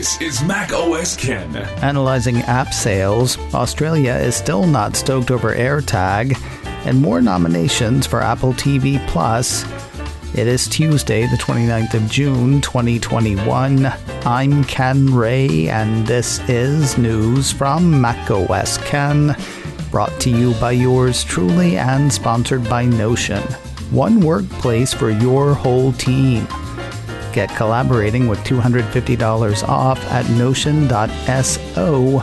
This is macOS Ken. Analyzing app sales, Australia is still not stoked over AirTag, and more nominations for Apple TV+. It is Tuesday, the 29th of June, 2021. I'm Ken Ray, and this is news from macOS Ken, brought to you by yours truly and sponsored by Notion. One workplace for your whole team. Get collaborating with $250 off at notion.so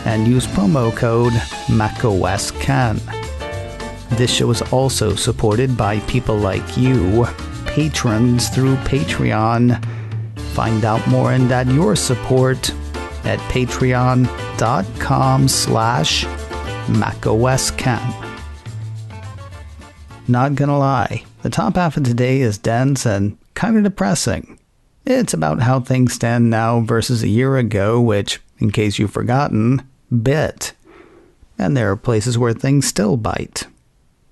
and use promo code macOSCan. This show is also supported by people like you, patrons through Patreon. Find out more and add your support at patreon.com/macOScan. Not gonna lie, the top half of today is dense and kind of depressing. It's about how things stand now versus a year ago, which, in case you've forgotten, bit. And there are places where things still bite.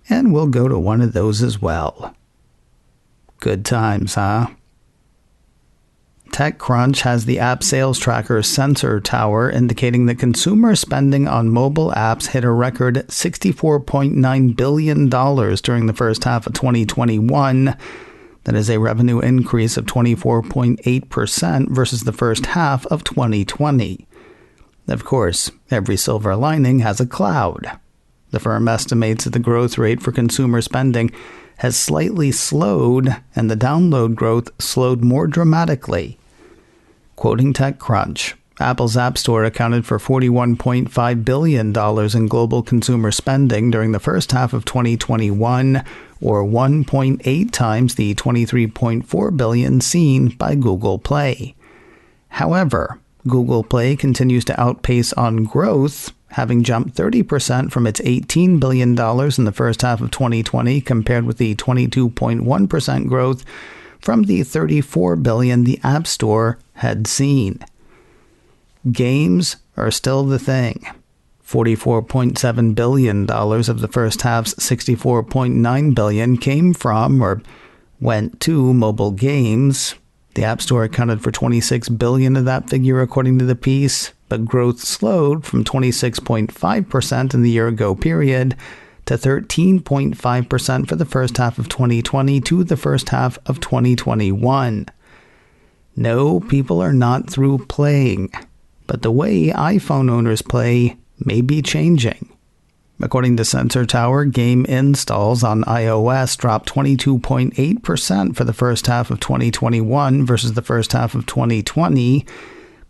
And we'll go to one of those as well. Good times, huh? TechCrunch has the app sales tracker Sensor Tower indicating that consumer spending on mobile apps hit a record $64.9 billion during the first half of 2021. That is a revenue increase of 24.8% versus the first half of 2020. Of course, every silver lining has a cloud. The firm estimates that the growth rate for consumer spending has slightly slowed, and the download growth slowed more dramatically. Quoting TechCrunch, Apple's App Store accounted for $41.5 billion in global consumer spending during the first half of 2021, or 1.8 times the $23.4 billion seen by Google Play. However, Google Play continues to outpace on growth, having jumped 30% from its $18 billion in the first half of 2020 compared with the 22.1% growth from the $34 billion the App Store had seen. Games are still the thing. $44.7 billion of the first half's $64.9 billion came from or went to mobile games. The App Store accounted for $26 billion of that figure according to the piece, but growth slowed from 26.5% in the year-ago period to 13.5% for the first half of 2020 to the first half of 2021. No, people are not through playing, but the way iPhone owners play may be changing. According to Sensor Tower, game installs on iOS dropped 22.8% for the first half of 2021 versus the first half of 2020.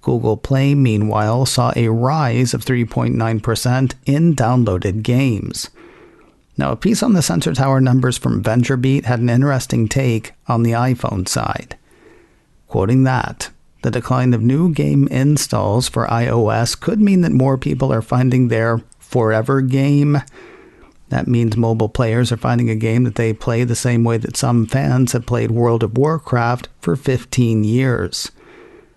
Google Play, meanwhile, saw a rise of 3.9% in downloaded games. Now, a piece on the Sensor Tower numbers from VentureBeat had an interesting take on the iPhone side. Quoting that, the decline of new game installs for iOS could mean that more people are finding their forever game. That means mobile players are finding a game that they play the same way that some fans have played World of Warcraft for 15 years.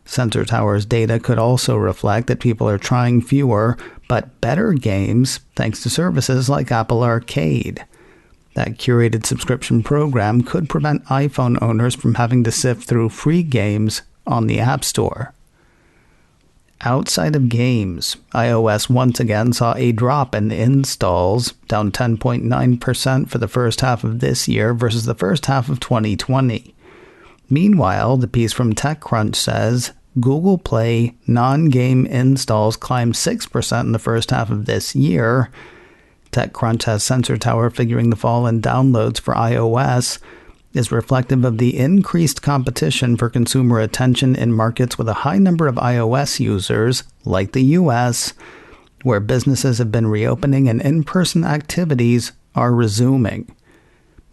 Sensor Tower's data could also reflect that people are trying fewer but better games thanks to services like Apple Arcade. That curated subscription program could prevent iPhone owners from having to sift through free games on the App Store. Outside of games, iOS once again saw a drop in installs, down 10.9% for the first half of this year versus the first half of 2020. Meanwhile, the piece from TechCrunch says Google Play non-game installs climbed 6% in the first half of this year. TechCrunch has Sensor Tower figuring the fall in downloads for iOS is reflective of the increased competition for consumer attention in markets with a high number of iOS users, like the US, where businesses have been reopening and in-person activities are resuming.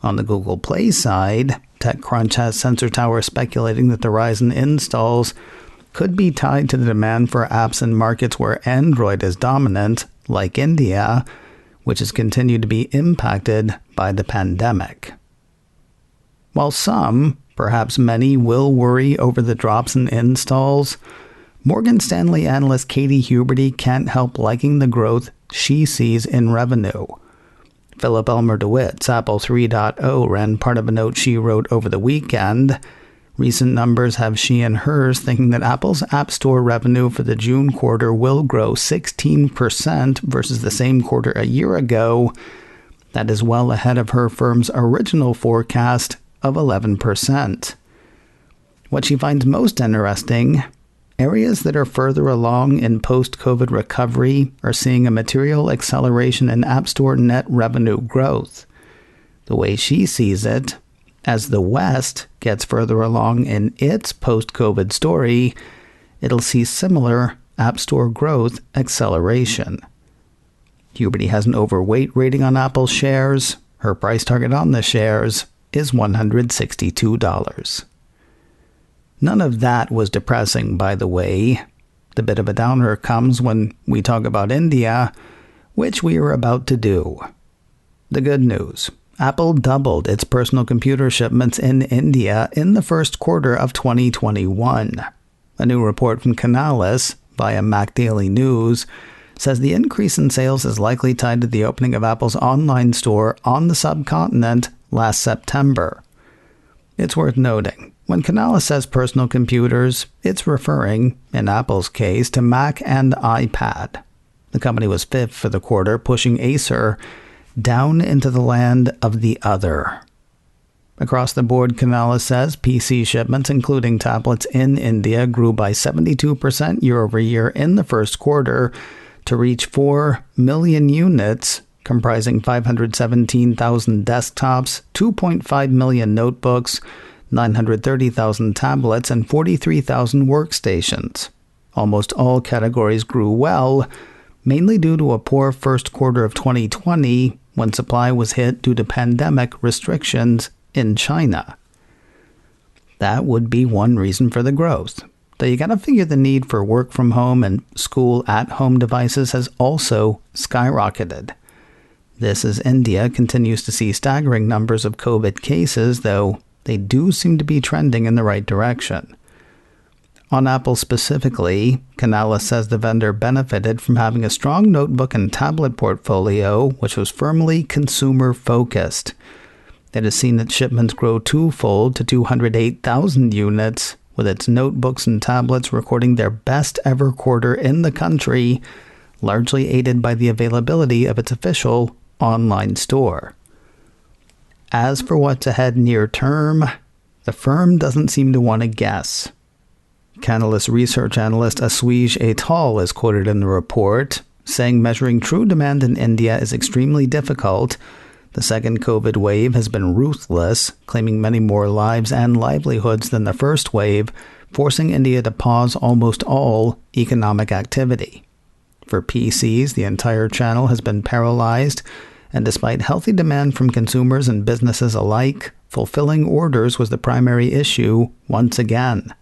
On the Google Play side, TechCrunch has Sensor Tower speculating that the rise in installs could be tied to the demand for apps in markets where Android is dominant, like India, which has continued to be impacted by the pandemic. While some, perhaps many, will worry over the drops in installs, Morgan Stanley analyst Katie Huberty can't help liking the growth she sees in revenue. Philip Elmer DeWitt's Apple 3.0 ran part of a note she wrote over the weekend. Recent numbers have she and hers thinking that Apple's App Store revenue for the June quarter will grow 16% versus the same quarter a year ago. That is well ahead of her firm's original forecast of 11%. What she finds most interesting, areas that are further along in post-COVID recovery are seeing a material acceleration in App Store net revenue growth. The way she sees it, as the West gets further along in its post-COVID story, it'll see similar App Store growth acceleration. Huberty has an overweight rating on Apple shares. Her price target on the shares is $162. None of that was depressing, by the way. The bit of a downer comes when we talk about India, which we are about to do. The good news. Apple doubled its personal computer shipments in India in the first quarter of 2021. A new report from Canalys via Mac Daily News says the increase in sales is likely tied to the opening of Apple's online store on the subcontinent last September. It's worth noting, when Canalys says personal computers, it's referring, in Apple's case, to Mac and iPad. The company was fifth for the quarter, pushing Acer down into the land of the other. Across the board, Canalys says PC shipments, including tablets in India, grew by 72% year over year in the first quarter to reach 4 million units, comprising 517,000 desktops, 2.5 million notebooks, 930,000 tablets, and 43,000 workstations. Almost all categories grew well, mainly due to a poor first quarter of 2020 when supply was hit due to pandemic restrictions in China. That would be one reason for the growth. Though you gotta figure the need for work from home and school at-home devices has also skyrocketed. This as India continues to see staggering numbers of COVID cases, though they do seem to be trending in the right direction. On Apple specifically, Canalys says the vendor benefited from having a strong notebook and tablet portfolio, which was firmly consumer-focused. It has seen its shipments grow twofold to 208,000 units, with its notebooks and tablets recording their best-ever quarter in the country, largely aided by the availability of its official online store. As for what's ahead near term, the firm doesn't seem to want to guess. Canalys research analyst Aswij et al. Is quoted in the report, saying measuring true demand in India is extremely difficult. The second COVID wave has been ruthless, claiming many more lives and livelihoods than the first wave, forcing India to pause almost all economic activity. For PCs, the entire channel has been paralyzed, and despite healthy demand from consumers and businesses alike, fulfilling orders was the primary issue once again.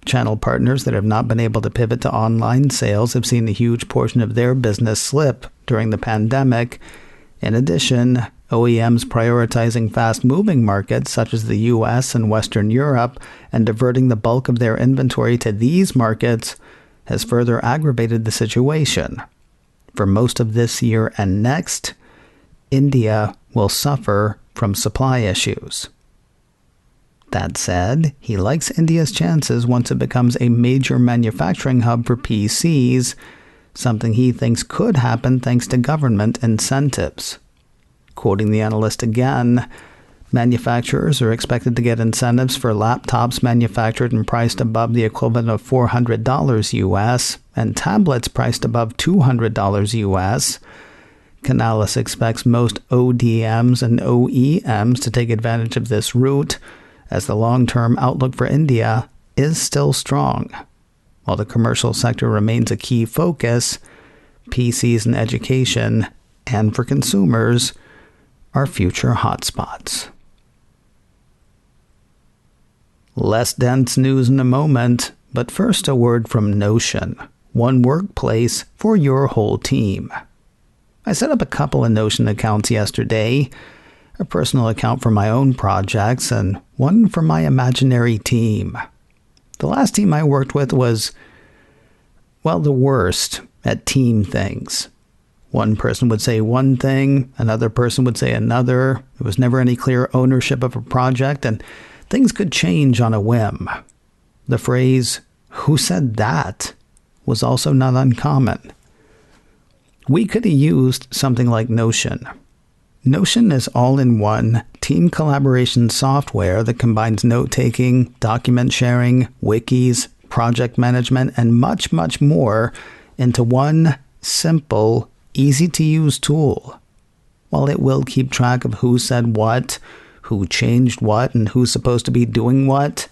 Channel partners that have not been able to pivot to online sales have seen a huge portion of their business slip during the pandemic. In addition, OEMs prioritizing fast-moving markets such as the US and Western Europe and diverting the bulk of their inventory to these markets has further aggravated the situation. For most of this year and next, India will suffer from supply issues. That said, he likes India's chances once it becomes a major manufacturing hub for PCs, something he thinks could happen thanks to government incentives. Quoting the analyst again, manufacturers are expected to get incentives for laptops manufactured and priced above the equivalent of $400 US and tablets priced above $200 US. Canalys expects most ODMs and OEMs to take advantage of this route, as the long-term outlook for India is still strong. While the commercial sector remains a key focus, PCs and education, and for consumers, are future hotspots. Less dense news in a moment, but first a word from Notion, one workplace for your whole team. I set up a couple of Notion accounts yesterday, a personal account for my own projects and one for my imaginary team. The last team I worked with was, well, the worst at team things. One person would say one thing, another person would say another. There was never any clear ownership of a project, and things could change on a whim. The phrase, "Who said that?" was also not uncommon. We could have used something like Notion. Notion is all-in-one team collaboration software that combines note-taking, document sharing, wikis, project management, and much, much more into one simple, easy-to-use tool. While it will keep track of who said what, who changed what, and who's supposed to be doing what,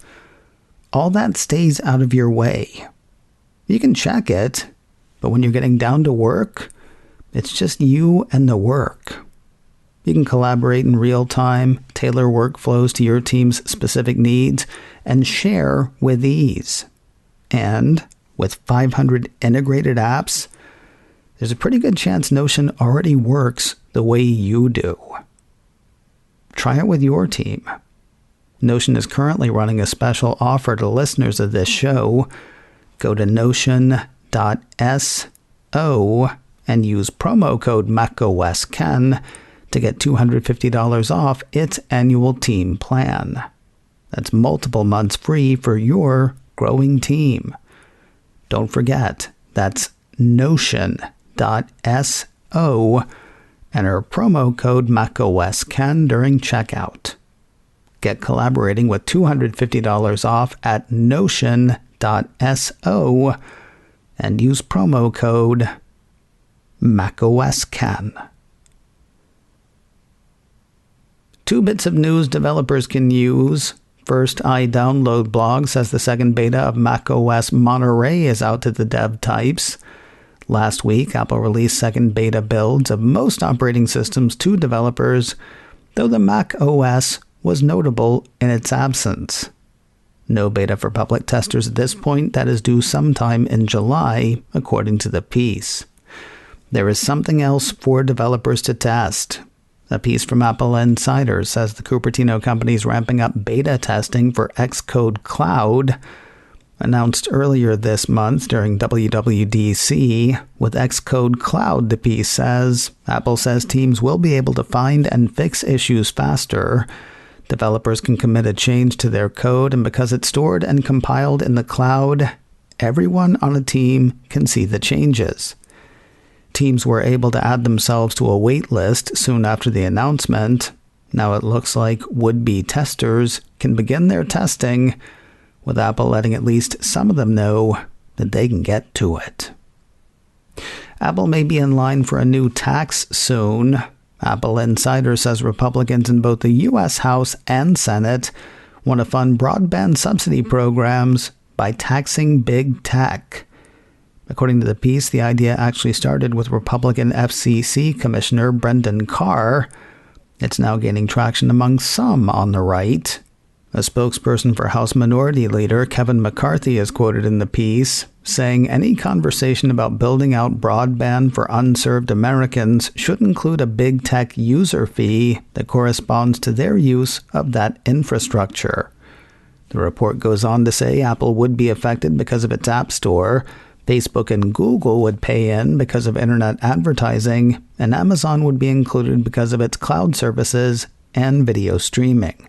all that stays out of your way. You can check it, but when you're getting down to work, it's just you and the work. You can collaborate in real time, tailor workflows to your team's specific needs, and share with ease. And with 500 integrated apps, there's a pretty good chance Notion already works the way you do. Try it with your team. Notion is currently running a special offer to listeners of this show. Go to notion.so and use promo code macOSKen to get $250 off its annual team plan. That's multiple months free for your growing team. Don't forget, that's notion.so. Enter promo code macOSKen during checkout. Get collaborating with $250 off at notion.so and use promo code macOSKen. 2 bits of news developers can use. First, iDownload blog says the second beta of macOS Monterey is out to the dev types. Last week, Apple released second beta builds of most operating systems to developers, though the macOS was notable in its absence. No beta for public testers at this point. That is due sometime in July, according to the piece. There is something else for developers to test. A piece from Apple Insider says the Cupertino company is ramping up beta testing for Xcode Cloud. Announced earlier this month during WWDC, with Xcode Cloud, the piece says, Apple says teams will be able to find and fix issues faster. Developers can commit a change to their code, and because it's stored and compiled in the cloud, everyone on a team can see the changes. Teams were able to add themselves to a wait list soon after the announcement. Now it looks like would-be testers can begin their testing, with Apple letting at least some of them know that they can get to it. Apple may be in line for a new tax soon. Apple Insider says Republicans in both the U.S. House and Senate want to fund broadband subsidy programs by taxing big tech. According to the piece, the idea actually started with Republican FCC Commissioner Brendan Carr. It's now gaining traction among some on the right. A spokesperson for House Minority Leader Kevin McCarthy is quoted in the piece, saying any conversation about building out broadband for unserved Americans should include a big tech user fee that corresponds to their use of that infrastructure. The report goes on to say Apple would be affected because of its App Store, Facebook and Google would pay in because of internet advertising, and Amazon would be included because of its cloud services and video streaming.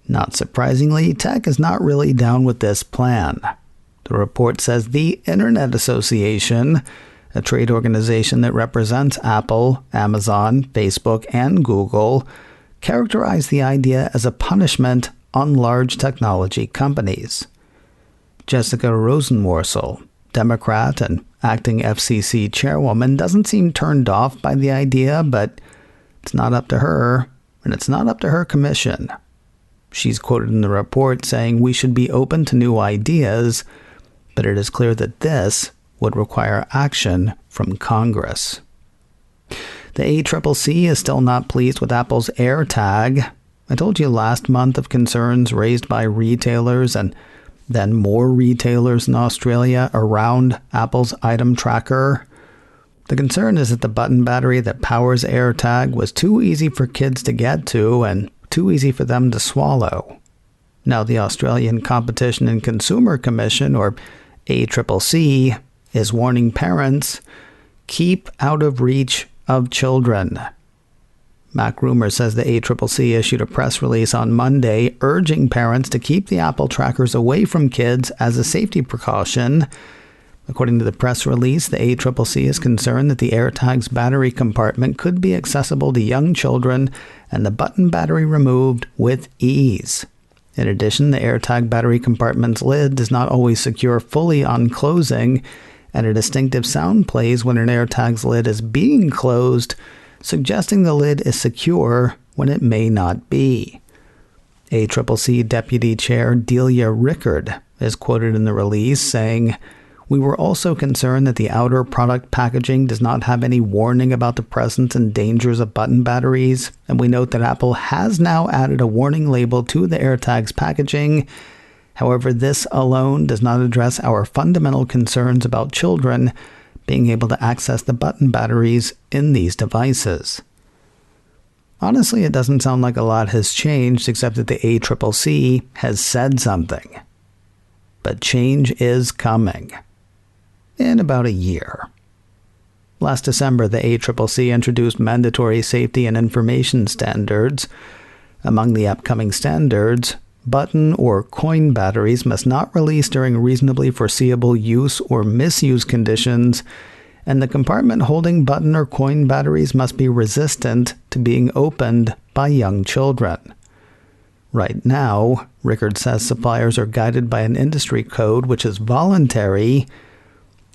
Not surprisingly, tech is not really down with this plan. The report says the Internet Association, a trade organization that represents Apple, Amazon, Facebook, and Google, characterized the idea as a punishment on large technology companies. Jessica Rosenworcel, Democrat and acting FCC chairwoman, doesn't seem turned off by the idea, but it's not up to her, and it's not up to her commission. She's quoted in the report saying we should be open to new ideas, but it is clear that this would require action from Congress. The ACCC is still not pleased with Apple's AirTag. I told you last month of concerns raised by retailers and then more retailers in Australia around Apple's item tracker. The concern is that the button battery that powers AirTag was too easy for kids to get to and too easy for them to swallow. Now the Australian Competition and Consumer Commission, or ACCC, is warning parents, keep out of reach of children. Mac Rumor says the ACCC issued a press release on Monday urging parents to keep the Apple trackers away from kids as a safety precaution. According to the press release, the ACCC is concerned that the AirTag's battery compartment could be accessible to young children and the button battery removed with ease. In addition, the AirTag battery compartment's lid does not always secure fully on closing, and a distinctive sound plays when an AirTag's lid is being closed, suggesting the lid is secure when it may not be. ACCC Deputy Chair Delia Rickard is quoted in the release saying, "We were also concerned that the outer product packaging does not have any warning about the presence and dangers of button batteries, and we note that Apple has now added a warning label to the AirTag's packaging. However, this alone does not address our fundamental concerns about children being able to access the button batteries in these devices." Honestly, it doesn't sound like a lot has changed except that the ACCC has said something. But change is coming. In about a year. Last December, the ACCC introduced mandatory safety and information standards. Among the upcoming standards, button or coin batteries must not release during reasonably foreseeable use or misuse conditions, and the compartment holding button or coin batteries must be resistant to being opened by young children. Right now, Rickard says suppliers are guided by an industry code which is voluntary.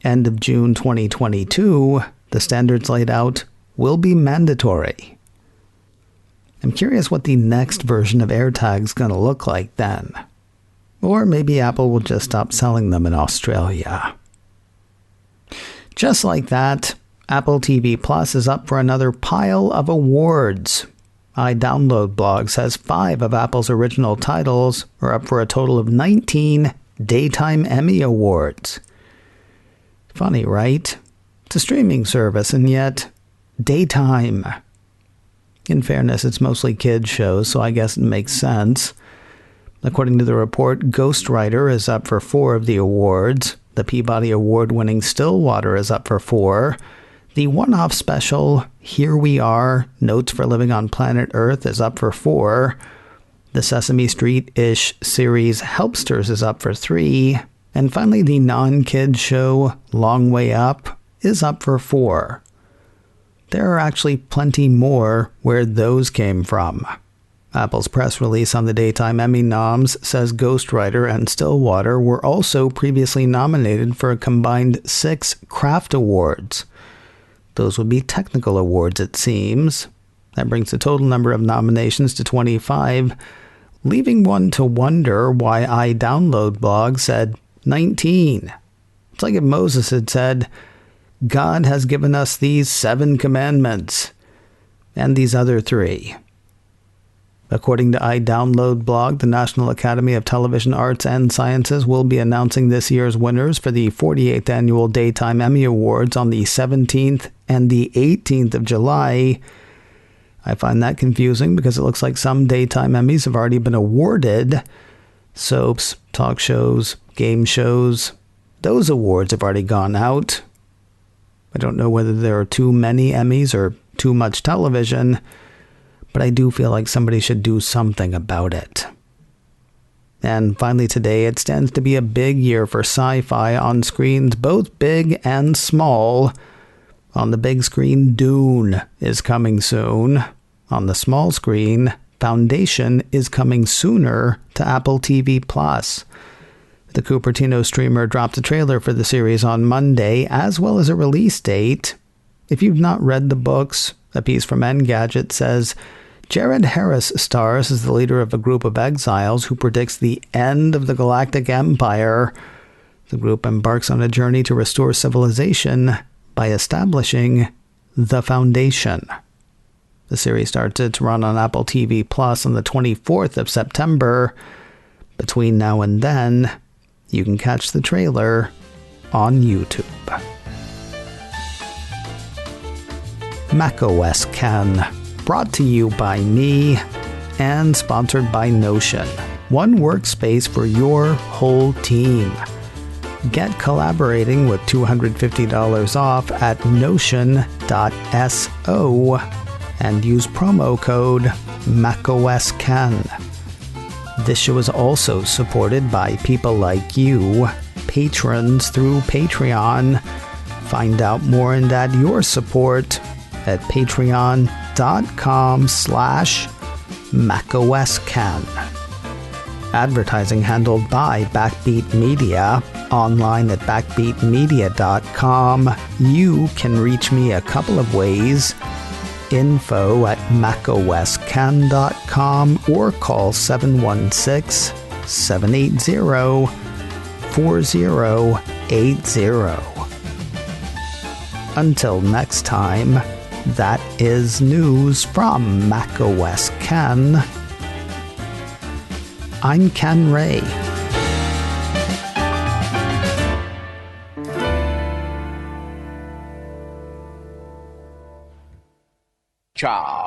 End of June 2022, the standards laid out will be mandatory. I'm curious what the next version of AirTag's going to look like then. Or maybe Apple will just stop selling them in Australia. Just like that, Apple TV Plus is up for another pile of awards. iDownload blog says 5 of Apple's original titles are up for a total of 19 Daytime Emmy Awards. Funny, right? It's a streaming service, and yet, daytime. In fairness, it's mostly kids' shows, so I guess it makes sense. According to the report, Ghostwriter is up for 4 of the awards. The Peabody Award-winning Stillwater is up for 4. The one-off special, Here We Are, Notes for Living on Planet Earth, is up for 4. The Sesame Street-ish series Helpsters is up for 3. And finally, the non-kids show, Long Way Up, is up for 4. There are actually plenty more where those came from. Apple's press release on the Daytime Emmy noms says Ghostwriter and Stillwater were also previously nominated for a combined 6 Craft Awards. Those would be technical awards, it seems. That brings the total number of nominations to 25, leaving one to wonder why iDownload blog said 19. It's like if Moses had said, God has given us these 7 commandments, and these other 3. According to iDownload blog, the National Academy of Television Arts and Sciences will be announcing this year's winners for the 48th Annual Daytime Emmy Awards on the 17th and the 18th of July. I find that confusing because it looks like some daytime Emmys have already been awarded. Soaps, talk shows, game shows, those awards have already gone out. I don't know whether there are too many Emmys or too much television, but I do feel like somebody should do something about it. And finally today, it stands to be a big year for sci-fi on screens both big and small. On the big screen, Dune is coming soon. On the small screen, Foundation is coming sooner to Apple TV+. The Cupertino streamer dropped a trailer for the series on Monday, as well as a release date. If you've not read the books, a piece from Engadget says, Jared Harris stars as the leader of a group of exiles who predicts the end of the Galactic Empire. The group embarks on a journey to restore civilization by establishing the Foundation. The series started to run on Apple TV Plus on the 24th of September. Between now and then, you can catch the trailer on YouTube. macOS Ken, brought to you by me and sponsored by Notion. One workspace for your whole team. Get collaborating with $250 off at notion.so and use promo code macOS Ken. This show is also supported by people like you, patrons through Patreon. Find out more and add your support at patreon.com/macOSCan. Advertising handled by Backbeat Media. Online at backbeatmedia.com. You can reach me a couple of ways. Info at macoscan.com or call 716-780-4080. Until next time, that is news from macOS Ken. I'm Ken Ray. Ciao.